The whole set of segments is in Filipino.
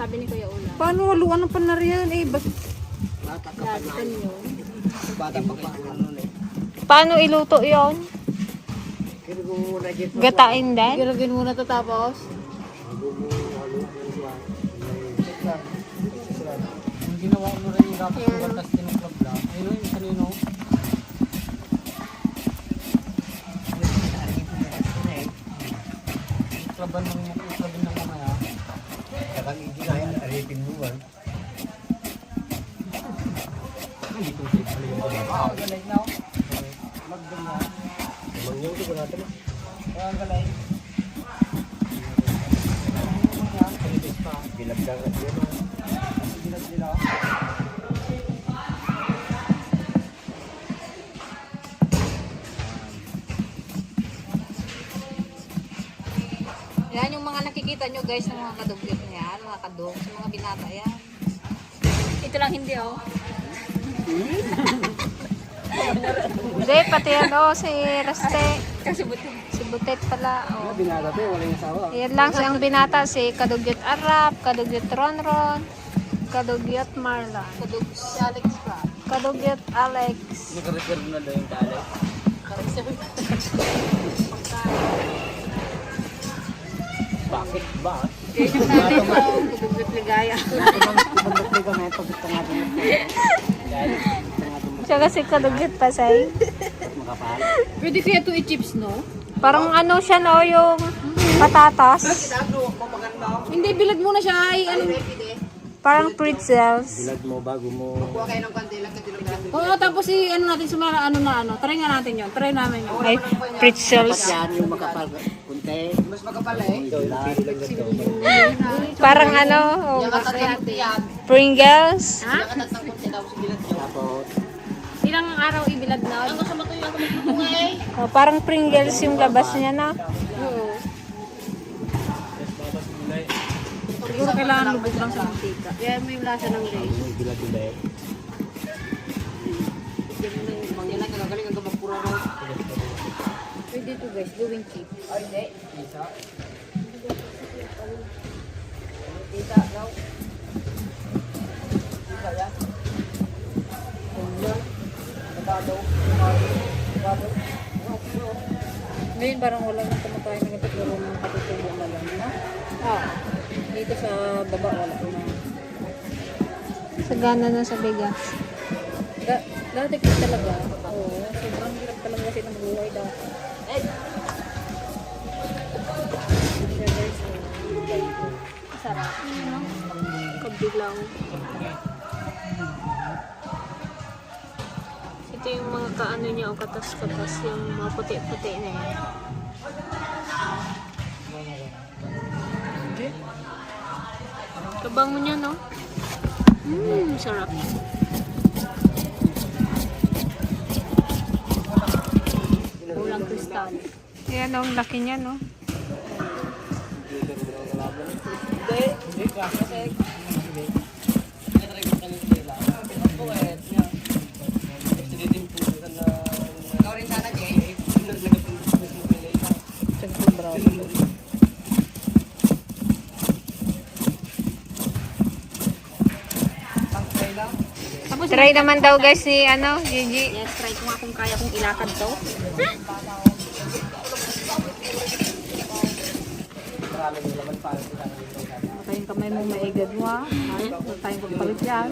sabi ni Kuya Ulam. Paano haluan ng panariyan eh? Latan yun. Bata pa kayo nun eh. Paano iluto yon? Kaya kung muna dito. Gatain din? Giragin muna to tapos. Yung ginawa mo rin yung dapat yung batas tinuklab lang. Ayun yung kanino. Klaban ng mamaya. Kaya hindi kaya alipin mo ba? Wow, galay na. Magdang na. Mangyaw ko natin. Ang galay. Bilagdag at yun. Gilas nila. Yan yung mga nakikita nyo guys ng mga kaduglit na yan, mga kadog, sa mga binata yan. Ito lang hindi oh. Hindi, pati ano, si Raste. Kasi buti. Si Butet pala. Oh. Binata to, wala yung asawa. Yan lang ang binata, si Kadugyot Arap, Kadugyot Ronron, Kadugyot Marlon, Si Alex pa. Kadugyot Alex. Nag-reserve na daw yung talay. Bakit ba? Yan yung natin sa Kudugot Ligaya. Pagdating ka na ito, gusto nga din. Siya kasi Kadugyot Pasay. Makapal. Pwede kaya ito i-chips, no? Parang ano siya no, yung patatas. Hindi, bilad muna siya ay ano. Parang pretzels. Bilad mo bago mo. Oo, tapos ano natin sumara, ano. Try nga natin yun. Try namin yun. Ay, pretzels. Yan yung makapal. Kunti. Mas makapal eh. Parang ano, oh, Pringles. Ha? Tapos. Ilang araw ibilad na? Ang gusto mo ito yung Oh, parang Pringles yung labas niya na. Oo. Siguro kailangan lubog lang sa mantika. Yan mo yung lasa ng Lay's. Bilad ulit. Pwede ito guys, gawing chips. Ngayon parang wala nang kumakain ng ito ng katutubo na lang, no? Oh, Dito sa baba wala na. sagana na sa bigas. Dati ko talaga, sobrang hirap talaga kasi ng buhay dati. Siya guys, sarap. Kabilaw. Ito yung mga kaano niya o katas-katas, yung mga puti-puti na yan. Kabango niya, no? Sarap. Kulang kristal. Yan, ang laki niya, no? Try naman daw guys si ano, Gigi. Yes, try ko nga kung kaya kong ilakad to. Baka yung kamay mong maigad mo ha. Huwag tayong pagpalit yan.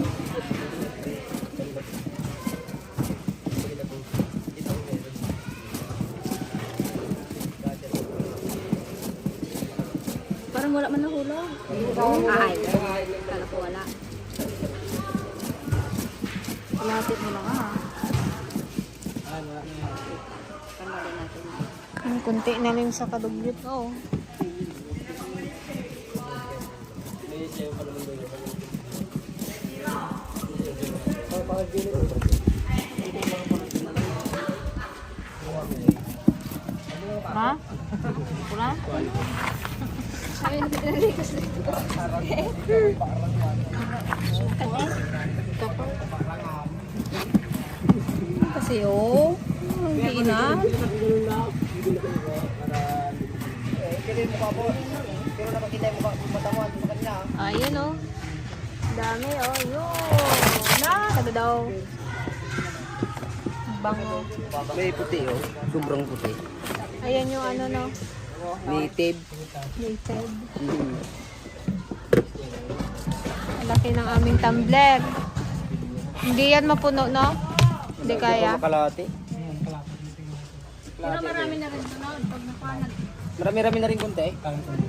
Parang wala man nahulog. Ay, kala ko wala. Lapit mo lang ha. Tanggalin natin. Yung kunti na lang sa kadugyot, oh. Ha? Wala? Kasi hindi na. Ayun, oh. Dami, oh. Yun. Na, sabi daw. Bango. May puti oh. Sobrang puti. Ayan yung ano, no. Native. Native. Laki ng aming tumbler. Hindi yan mapuno, no? Hindi kaya. Makalati. Pero marami na rin sunod pag napanag. Marami-rami na rin kunti.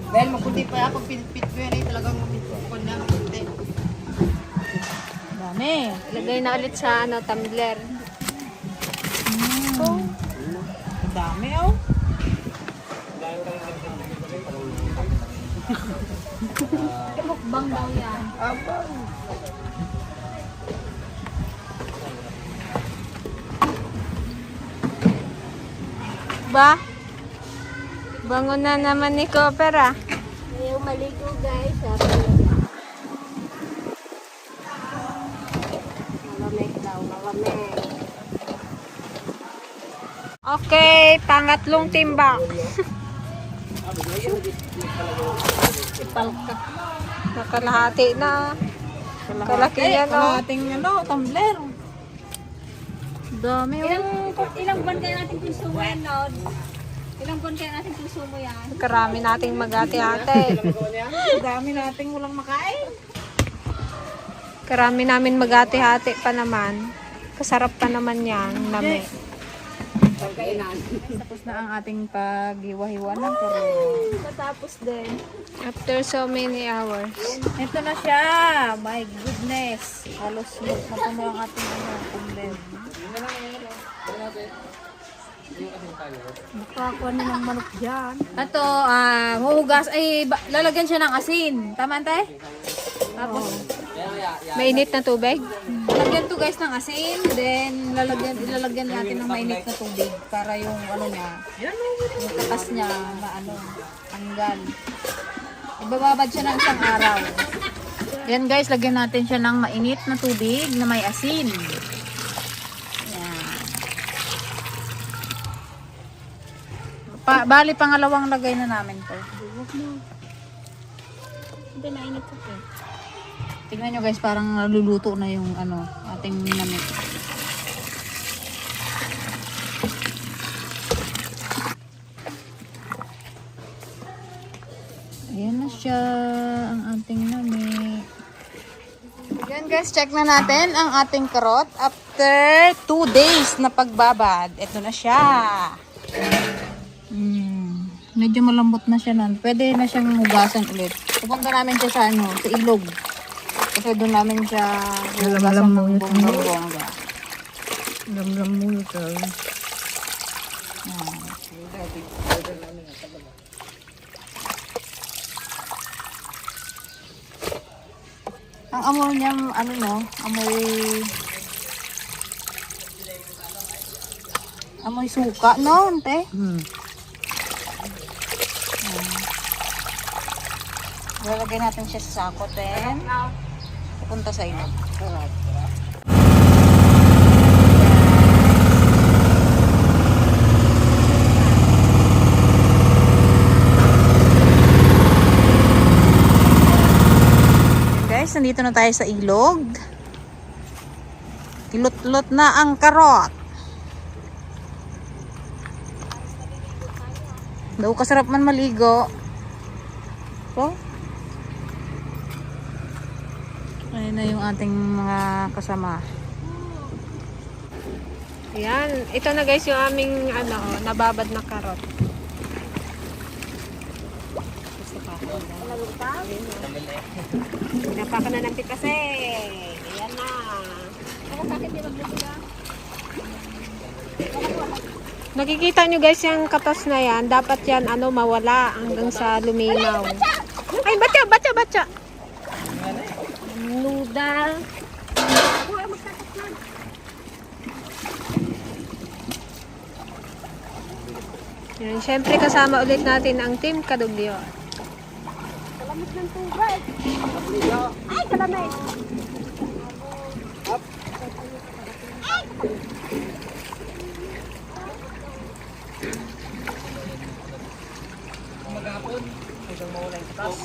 Dahil makunti pa pag pinipit ko yan ay talagang mapipit na makunti. Dami. Ilagay na ulit sa ano, tumbler. Oh. Dami oh. Mukbang daw yan. Ba? Bango na naman ni Cooper, ah. Ayaw maligo guys. Malamig daw, malamig. Okay, pangatlong timbang. Nakalahati na. Kalaki yan, oh. Ating tumbler. Dami, Ilang buwan kaya natin konsumo yan, Lord? Ilang buwan kaya natin konsumo yan? Karami nating magati-hati. Dami nating walang makain. Karami namin magati-hati pa naman. Kasarap pa naman yan. Nami. Tapos na ang ating paghiwa-hiwa ng pero Matapos din. After so many hours. ito na siya. My goodness. Halos mapuno ang ating tumbler. Makakuha na ng manok dyan. Ito, huhugas, lalagyan siya ng asin. Tama, Tay? Tapos, Mainit na tubig. lalagyan to guys ng asin. Then, ilalagyan natin ng mainit na tubig para yung niya, yung katas niya, tanggal. Ibababad siya ng isang araw. Yan guys, lagyan natin siya ng mainit na tubig na may asin. Bali, pangalawang lagay na namin to. Hindi na init ko. Tingnan nyo guys, parang naluluto na yung ating namit. Ayan na siya, ang ating namit. Yan guys, check na natin ang ating karot. After 2 days na pagbabad, ito na siya. Medyo malambot na siya nun. Pwede na siyang hugasan ulit. Pupunta namin siya sa sa ilog. Kasi doon namin siya hugasan ng bongga. Lamlam mo ito. Ang amoy niya, amoy suka, no, ante? Lalagay natin siya sa sako, then pupunta sa ilog. Guys, nandito na tayo sa ilog. Kilot-lot na ang karot. Daw kasarap man maligo. Po? Ayun na yung ating mga kasama. Yan. Ito na guys yung aming nababad na karot. Napaka na ng pikase. Ayan na. Nakikita nyo guys yung katas na yan. Dapat yan mawala hanggang sa luminaw. Ay, batya. Noodle. Yan, syempre kasama ulit natin ang Team Kadugyo. Kalamit ng tubig. Ay, kalamit. Maghapon, hanggang mawala yung katas.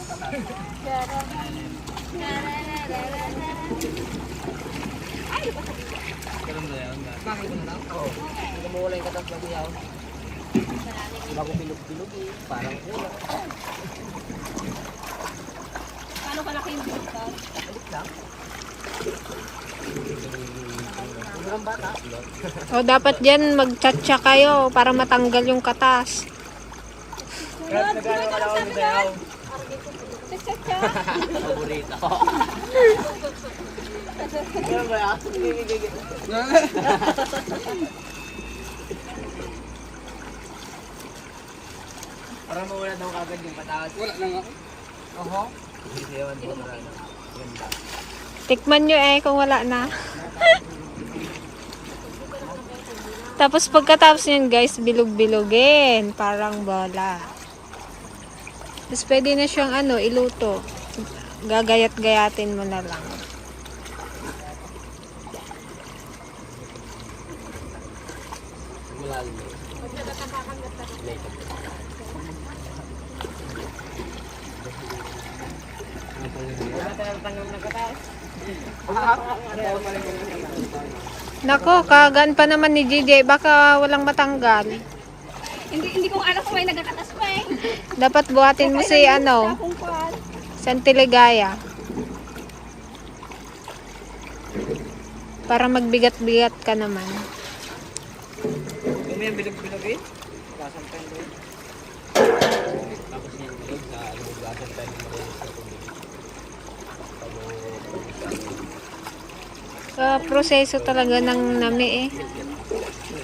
Ganun ba yan? Bakit ko na lang? Oo. Hanggang mawala yung katas bago yaw. Bago bilog-bilog eh. Parang ulo. Paano kalaki yung bilog ka? Alit lang. Murang bata. O dapat dyan magtsatsa kayo para matanggal yung katas. Kaya nagano ka lang ni Dayaw. Paborito ko. Ganun ba yan? Parang mawala daw kagad yung pataas. Wala na nga. Oho. Hindi yawan ko na lang. Ganda. Tikman nyo kung wala na. Tapos pagkatapos yun guys, bilog-bilogin. Parang bola. Tapos pwede na siyang iluto. Gagayat-gayatin mo na lang. Malalim. Nako, kagaan pa naman ni JJ. Baka walang matanggal. Hindi ko alam kung may nagkakatas pa eh. Dapat buhatin mo si ano, Kung kuhan. Santiligaya. Para magbigat-bigat ka naman. Kung may bilog-bilog eh. Gasan tayo doon. Tapos yung bilog sa ano, gasan tayo ng mga sa tubig. Proseso talaga ng nami eh.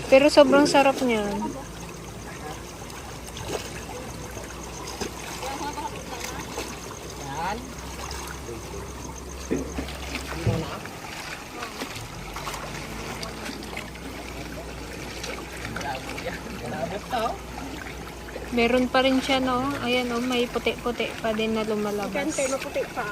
Pero sobrang sarap niyan. Yan. Hindi na. Malabot to. Meron pa rin siya no. Ayan oh, may puti-puti pa din na lumalabas. Kante, maputi pa.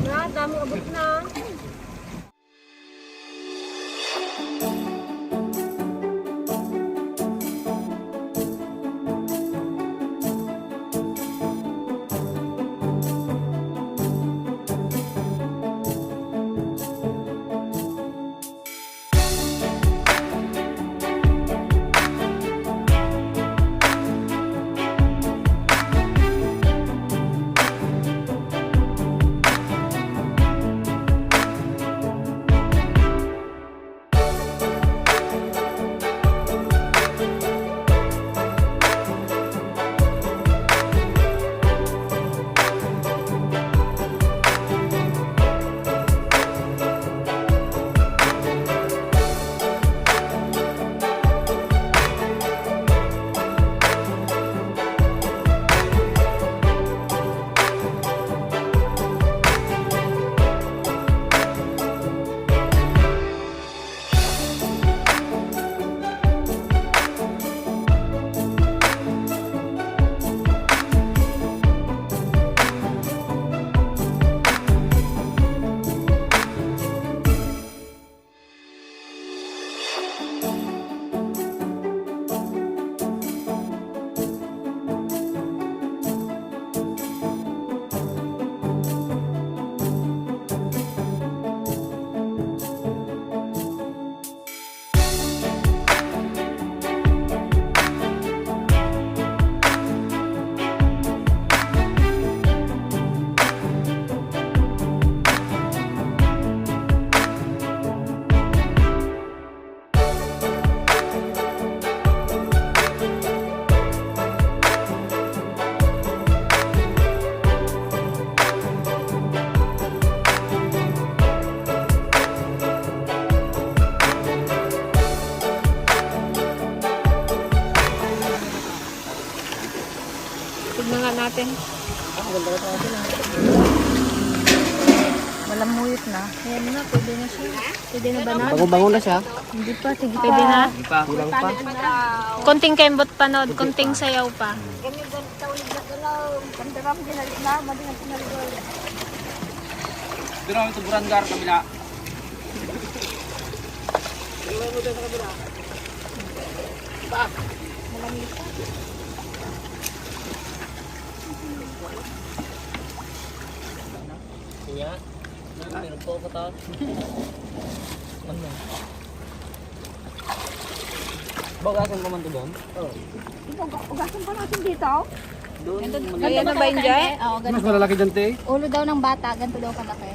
Na, dami abot na. Tignan nga natin. Malamuyot na. Ayan na, pwede na siya. Pwede na ba na? Bango-bango na siya. Hindi pa, sige pwede na. Hindi pa. Kulang pa. Konting kembot pa no, konting sayaw pa. Pero ang ito Burangar kabila. Kuya, meron po ako taas. Ano? Bagasan pa man to doon? Oo. Ugasan pa natin dito. Doon. Ayan na ba yun dyan? Oo, Mas ganito. malalaki dyan, te. Ulo daw ng bata, ganito daw kalaki.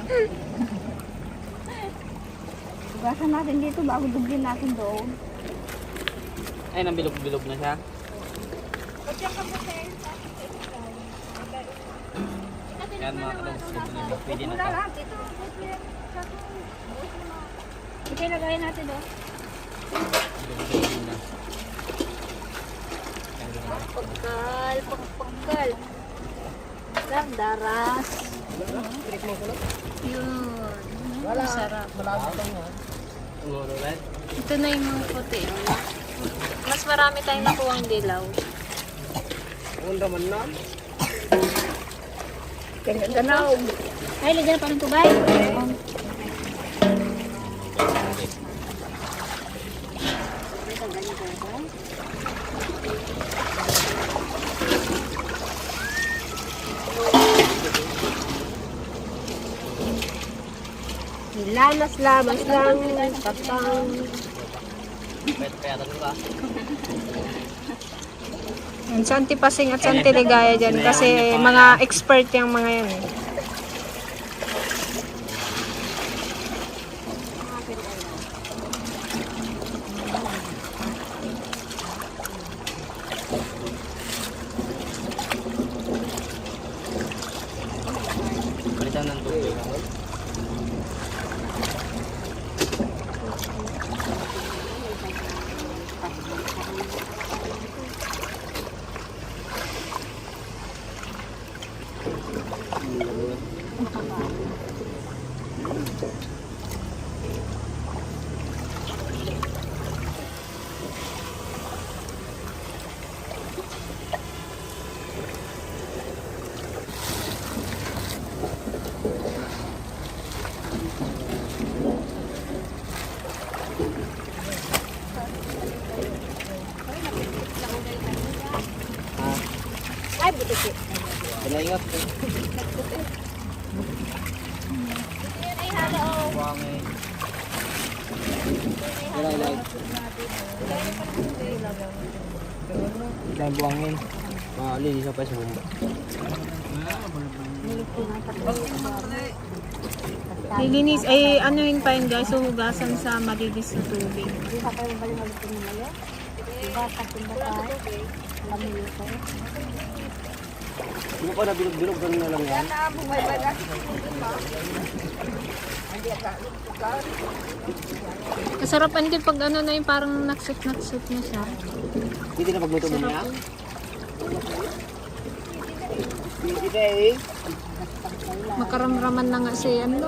Ugasan natin dito bago dublin natin doon. Ay, nang bilog-bilog na siya. Yan mga kalong. Pwede na Wala to. lang, ito. Ito lagayin natin doon. Bilog-bilog na. Pagkal, pagkal. daras. Yun. Masarap. Umuulan. Ito na yung mga puti. Mas marami tayong nakuwang dilaw. Ang raman na. Ganaw. Ay, lagyan pa ng tubay. Lamas-lamas lang. Tapang. Payatan ka. Yan, sa Antipasing at sa Antiligaya dyan kasi mga expert yung mga yan eh. Palitan ng tubig. Ay, buti ko. Pinaingat ko. Buwangin. Ilay. Ilay buwangin. Linis pa sa bumba. Lilinis, ay anuhin pa yun guys, huhugasan sa malinis na tubig. Hindi pa kayo balik-balik ko nila. Diba, katimba tayo. Alam mo yun tayo. Hindi ko na bilog-bilog, ganun na lang yan. Kasarapan din pag ano na yung parang naksut-naksut na siya. Hindi na pagluto mo niya. Hindi na eh. Makaramraman na nga si ano.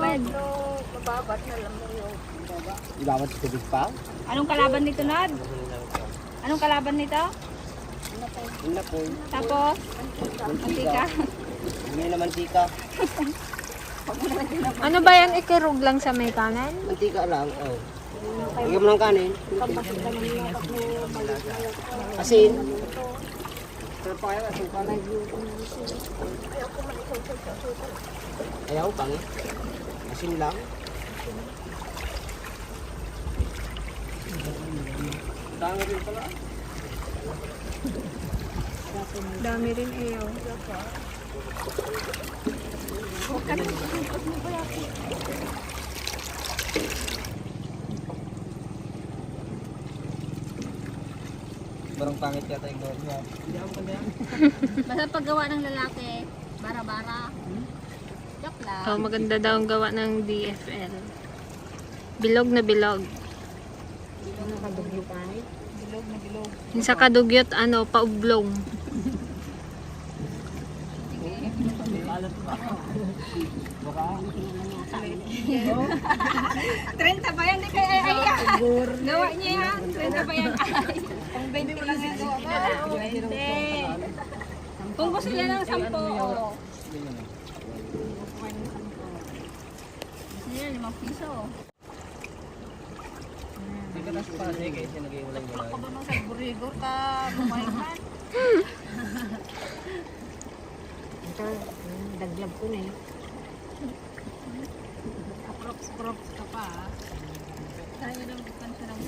Ibabad sa tubig pa. Anong kalaban nito, Nad? Anong kalaban nito? Yun na po. Tapos, Mantika. Hindi na mantika. Ano ba yan, ikirog lang sa may kanan? Mantika lang. Oh. Lagyan mo ng kanin. Asin. Sarap pa kaya asin pa. Ayaw, pangit. Asin lang. Dami rin pala. Dami rin ayaw. Barang pangit yata yung gawin niya. Hindi ako kanya. basta paggawa ng lalaki, bara-bara. Joke lang. Oh, maganda daw ang gawa ng DFL. Bilog na bilog. Nakadugyo pa eh. Yung sa kadugyot, ano, paublong. Trenta pa yan, di kay ay gawa niya yan. 30 pa yan. Pang 20 mo lang siguro. 20. Kung gusto niya ng 10, oh. Gusto niya 5 piso. Hindi ka nas pa. Sige, kasi nag-iulay-ulay. Ako ba sa burigor ka, bumahiman? Ito, daglab ko na eh. Props ka pa ah. Tayo lang bukan sa lang.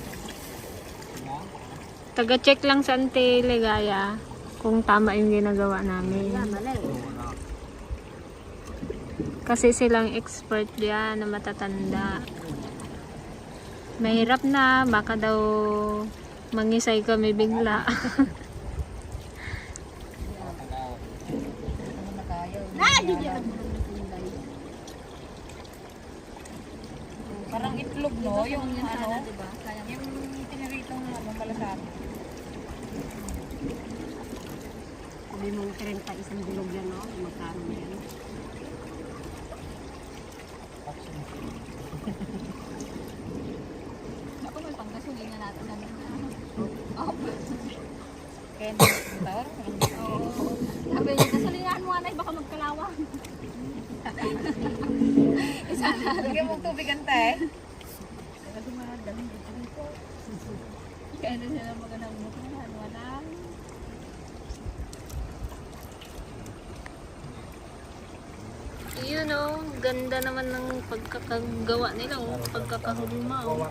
Taga-check lang sa Antiligaya kung tama yung ginagawa namin. Mali. Kasi silang expert diyan na matatanda. Mahirap na, baka daw mangisay kami bigla. Parang itlog, no? Yung ano, yung piniritong ano, malasado. Sabi mong 30 isang bilog yan, no? Magkano yan? Ako may panggasolina natin na oh. Kaya motor? Oo. Sabi niya, gasolinahan mo anay, baka magkalawang. Isa na. Lagyan mong tubig ante. Kasi mga daling dito. Kaya na sila magandang motoran. Wala. Yun oh, ganda naman ng pagkakagawa nila oh, pagkakahulma oh.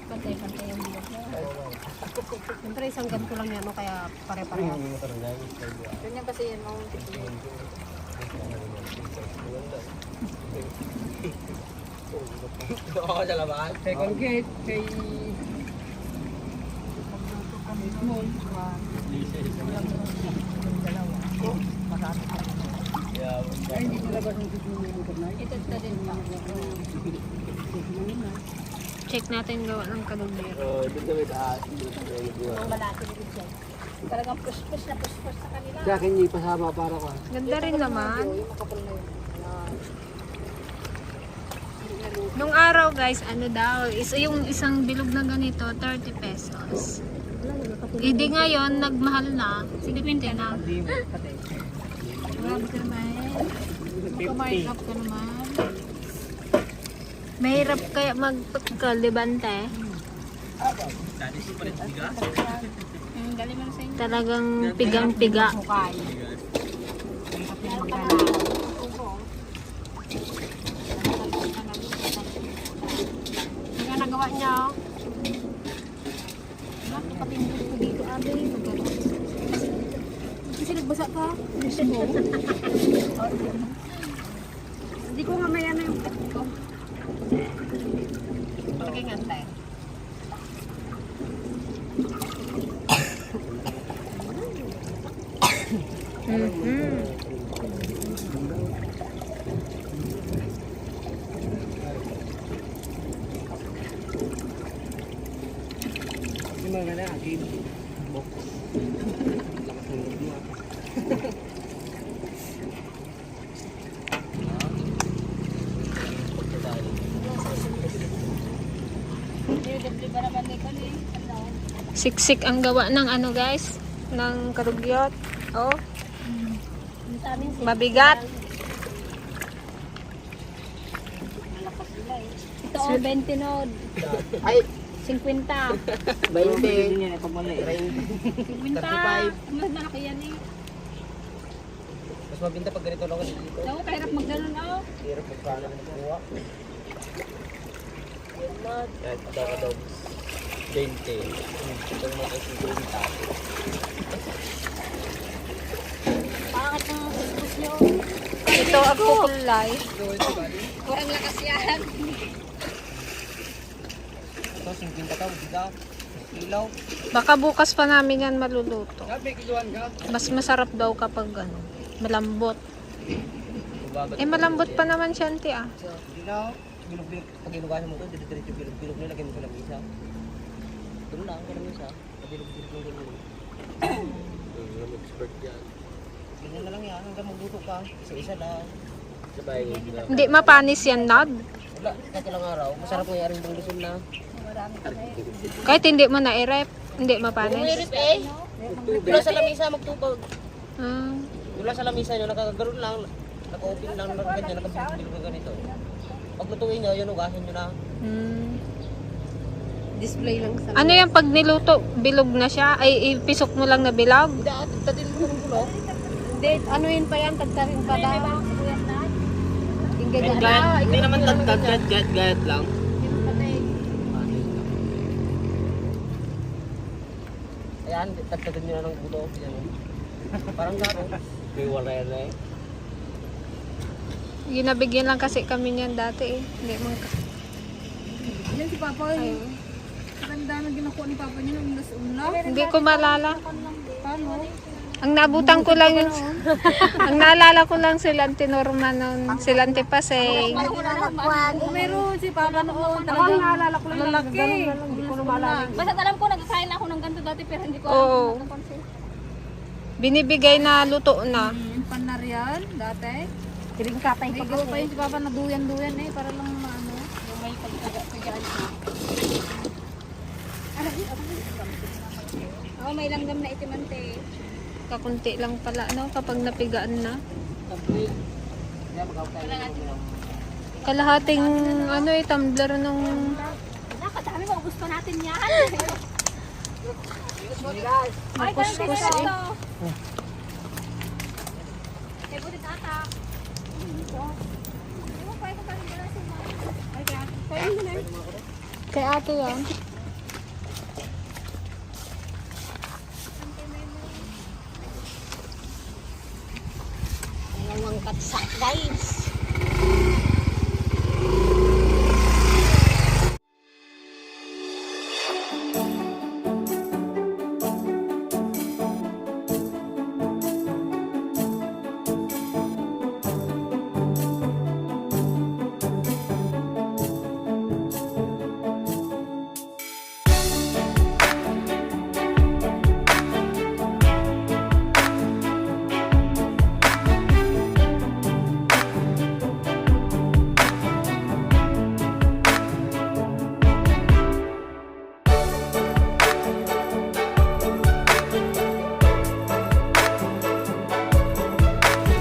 Pantay-pantay yung bilog niya. Siyempre isang ganito lang yan, no? Kaya pare-pareho. Ganyan kasi yan mong tipid. Doon ako sa labas. Kay Colgate, kay... Ay, hindi nalabas ng tito mo yung motor na. Ito din pa. Check natin gawa ng kalumbero. Doon kami taas. Ang balati ni Bidyan. Talagang push-push na push-push sa kanila. Sa akin, hindi pasama para ko. Ganda rin naman. Yung makapal na yun. Nung araw guys, ano daw, yung isang bilog na ganito, 30 pesos. Hindi ngayon, nagmahal na. 50 na. Grabe ka naman. Makamark up ka naman. Mahirap kaya magpagkal, di ba, ante? Galing mo na sa inyo. Talagang pigang-piga. Mukay. Kaya nagawa niya, oh. Kapindot ko dito, abe. Kasi nagbasa ka. Hindi ko mamaya na yung pet ko. Palagay nga tayo. Yung mga na, akin. Box. Lakas ng loob mo. Siksik ang gawa ng ano guys, ng karugyot. Oh, mabigat. Ito, 20 nod. Ay! 50. 20. 50. 35. Mas malaki yan eh. Mas mabinta pag ganito lang kasi dito. Ako, kahirap magdanon ako. Hirap magkano ng kuha. Kahit daw 20. Ito naman ay 50. Bakit ang kuskus nyo? Ito ang kukulay. Kurang lakas yan. Ito, 50 ka, biga. Ilaw. Baka bukas pa namin yan maluluto. Sabi, kiluan ka. Mas masarap daw kapag ano, malambot. Eh malambot pa naman siya, auntie ah. Ilaw. Bilog-bilog. Pag inugasan mo ito, diretso bilog-bilog na lagyan mo sa lamisa. Doon lang, sa lamisa. Bilog-bilog na ganyan. Expert yan. Ganyan na lang yan, hanggang magluto ka. Isa-isa lang. Sabay, Hindi mapanis yan, Nad. wala, kahit ilang araw. Masarap mo yaring bang lusog na. Kahit hindi mo na-i-rep, hindi mapanis. Umirip eh. Dula sa lamisa magtupag. Ah, Dula sa lamisa nyo, nakaganoon lang. Naka-open lang ng ganyan, nakabilog-bilog na ganito. Pag lutuin nyo, yun, ugasan nyo na. Display lang sa... Ano yung pag niluto, bilog na siya? Ay, ipisok mo lang na bilog? Hindi, tatin mo ng bulok. Hindi, ano yun pa yan, tagtarin pa daw. Yung ganyan. Hindi naman gayat lang. Ayan, tagtatin nyo na ng bulok. Yan. Parang garo. May walay-walay. Ginabigyan lang kasi kami niyan dati eh. Hindi mo Yan si Papa eh. Ang dami ginakuha ni Papa niya nung nasa Hindi ko malala. Paano? Ang nabutan ko lang yun. Ang naalala ko lang sila Auntie Norma noon. Sila Auntie Paseng. Meron si Papa noon. Ako ang naalala ko lang. Lalaki. Hindi ko na maalala. Basta alam ko, nagkakain ako ng ganito dati pero hindi ko Oo. alam kung ano. Binibigay na luto na. Panarian dati. Kiring katay pa Ikaw pa yun si Papa na duyan-duyan eh, para lang maano. Yung may pagtagaan siya. Oo, may langgam na itimante. Kakunti lang pala, no? Kapag napigaan na. Kalahating, ano eh, tumbler nung... Nakadami mo, gusto natin yan. Makuskus eh. Kaya buti tatak. Kay ate yan. Dalawang katsak guys.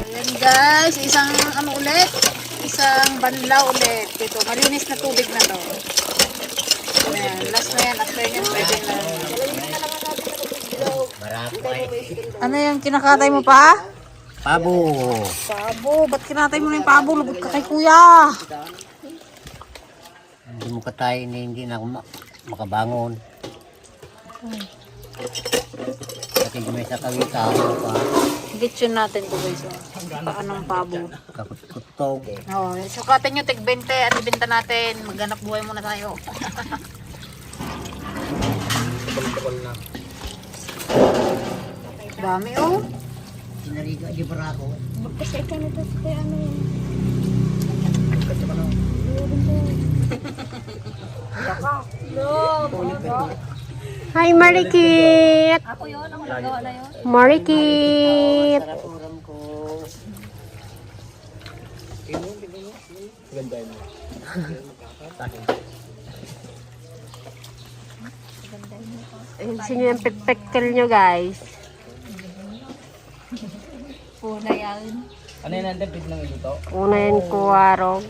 Ayan guys, isang ano ulit? Isang banlaw ulit. Dito, malinis na tubig na to. Ayan, last na yan. After yan, pwede na. Ano yung kinakatay mo pa? Pabo. Pabo, ba't kinatay mo na yung pabo? Lugod ka kay kuya. Hindi mo katay, hindi na ako makabangon. Pati may sa kawita ako pa. Gitsin natin to guys. Paan ng pabo. Kakutog. Oh, sukatin nyo, tig 20 at ibenta natin. Maghanap buhay muna tayo. Dami oh. Sinariga, di ba ako? Kasi ka nito kaya ano yun. Hi, Marikit! Ako yun, ako nagawa na yun. Marikit! Sarap uram ko. Sino yung pipektel nyo, guys? Puna yan. Ano yan natin, pit ng iluto? Una yan, kuwarog.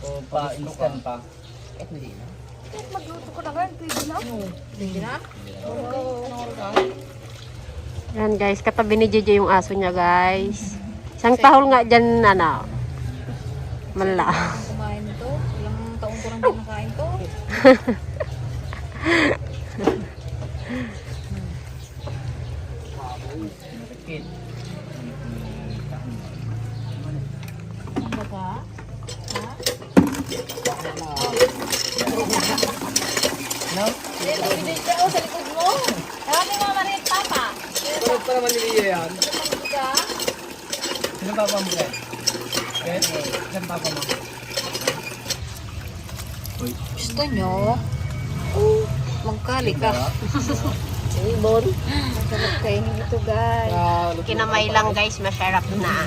O pa, instant pa? Magluto ko na ngayon, pwede na. Yan, guys. Katabi ni Jeje yung aso niya, guys. Isang tahol nga dyan, ano. Mala. Kumain to. Ilang taon ko nang din nakain to. Kit. Ano ba? No? Binigyan ko sa likod mo. Tawagin mo na rin, Papa. Parang pa naman niliya yan. Sino papa mo kaya? Kaya? Saan papa mo? Gusto nyo? Magkali ka. Ibon. Masarap kayo ito guys. Kinamay lang, guys. Masarap na.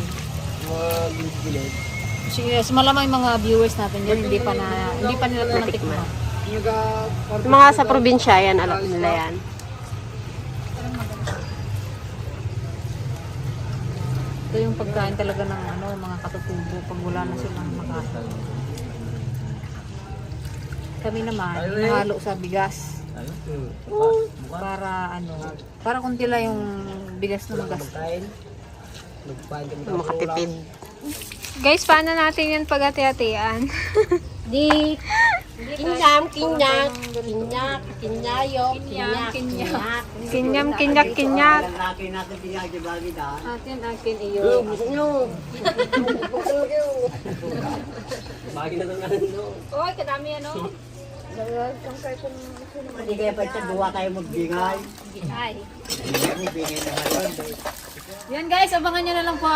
Yes, malamang yung mga viewers natin yun, hindi pa nila ito natikman. Yung mga sa probinsya, yan. Alam nila yan. Ito yung pagkain talaga ng ano, mga katutubo pag wala na silang makain. Kami naman, nahalo sa bigas. Para ano, para kunti lang yung bigas na magas. Makatipid. Guys, paano natin yan pag-ati-atian? Di. Kinyam, kinyak. Kinyak, kinyayo. Kinyak, kinyak. Kinyam, kinyak, kinyak. Lalaki natin pinagibagi daan. Akin iyo. Bagi na lang natin no. Oy, kadami ano? Hindi kaya pa siya duwa kayo magbingay. Ay. Hindi bingay na ngayon. Yan guys, abangan nyo na lang po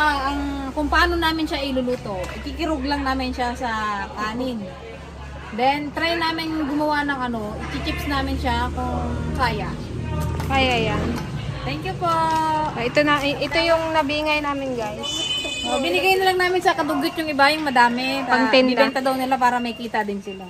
kung paano namin siya iluluto. Ikikirog lang namin siya sa kanin. Then, try namin gumawa ng ano, i-chips namin siya kung kaya. Kaya yan. Thank you po! Ito yung nabingay namin, guys. Oh, binigay na lang namin sa kadugyot yung iba, yung madami. Pangtinda. Bibenta daw nila para may kita din sila.